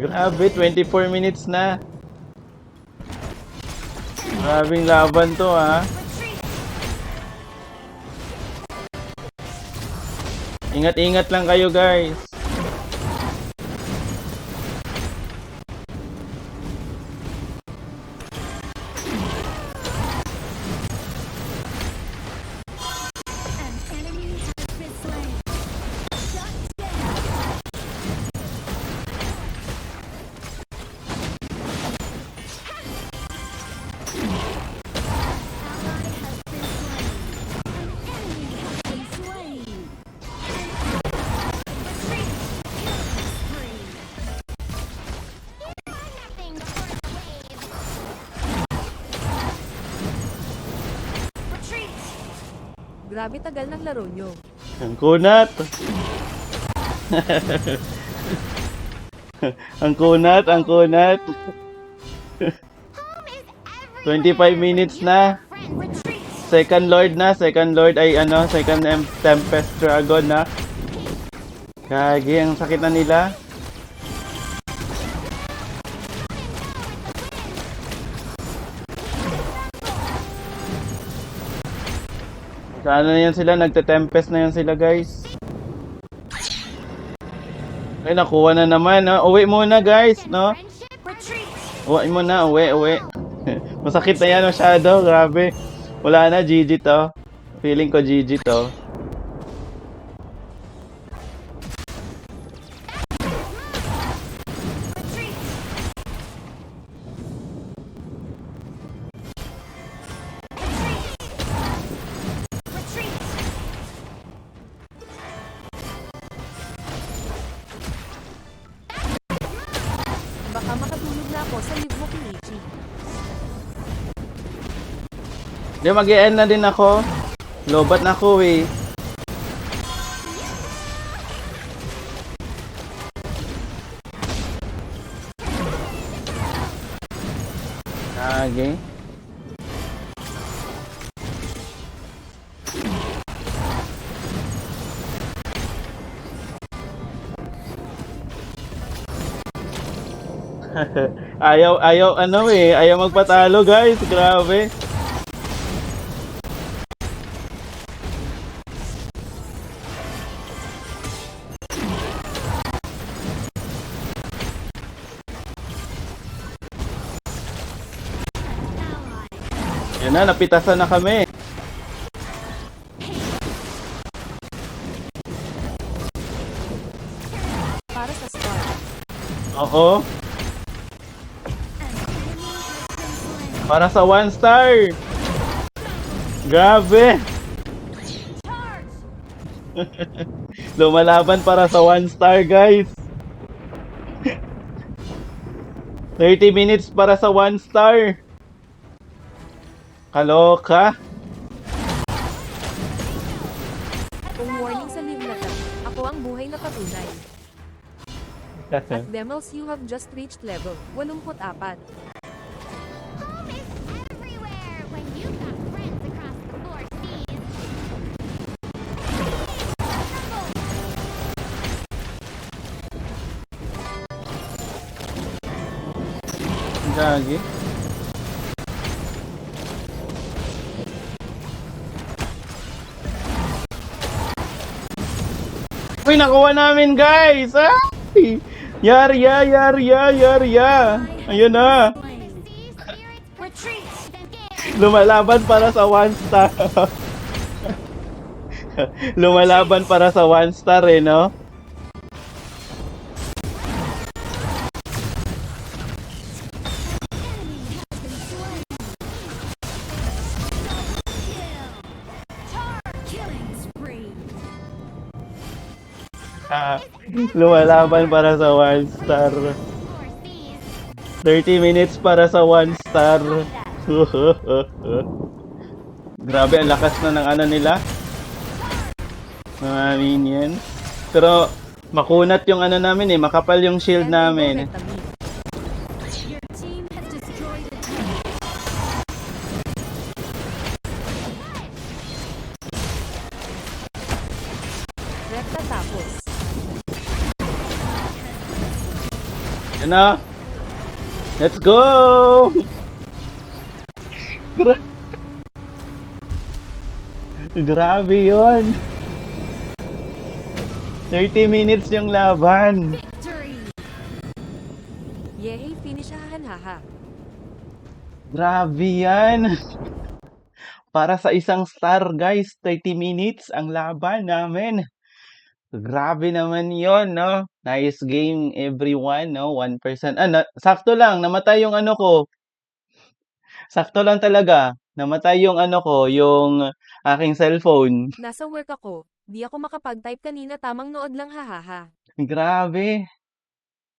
Grabe, 24 minutes na. Grabing laban to, ha. Ingat-ingat lang kayo, guys. Grabe tagal ng laro nyo. Ang kunat. Ang kunat, ang kunat. 25 minutes na. Second Lord na, second Lord ay ano, second Tempest Dragon na. Kagi, ang sakit na nila. Sana na yan sila, nagte-tempest na yan sila, guys. Ay, nakuha na naman, no? Uwi muna, guys, no? Uwi muna, uwi. Masakit na yan masyado, grabe. Wala na, GG to. Feeling ko GG to. Baka makatulog na ako sa live mo, Kinichi. Di, mag-i-end na din ako. Lobat na ako, eh. Okay. ayaw ano eh, ayaw magpatalo, guys, grabe. Yan na, napitasan na kami. Para sa star. Oo. Para sa 1 star. Grabe. Lumalaban para sa 1 star, guys. 30 minutes para sa 1 star. Kaloka. Kung warning sa live na to, ako ang buhay na patunay. At Demels, you have just reached level 84. Gagi. Uy, nakuha namin, guys! Ay! Yarya! Ayun na! Lumalaban para sa 1 star. Lumalaban para sa 1 star, eh, no? Lumalaban para sa 1 star. 30 minutes para sa 1 star. Grabe, ang lakas na ng ano nila. Mga minions. Pero makunat yung ano namin eh, makapal yung shield namin. Yan na. Let's go! Grabe yun. 30 minutes yung laban. Yehey, finishahan haha. Grabe yan. Para sa isang star, guys, 30 minutes ang laban namin. Grabe naman yon, no? Nice game, everyone, no? 1%. Sakto lang, namatay yung ano ko. Sakto lang talaga. Namatay yung ano ko, yung aking cellphone. Nasa work ako. Di ako makapag-type kanina, tamang nood lang hahaha. Grabe.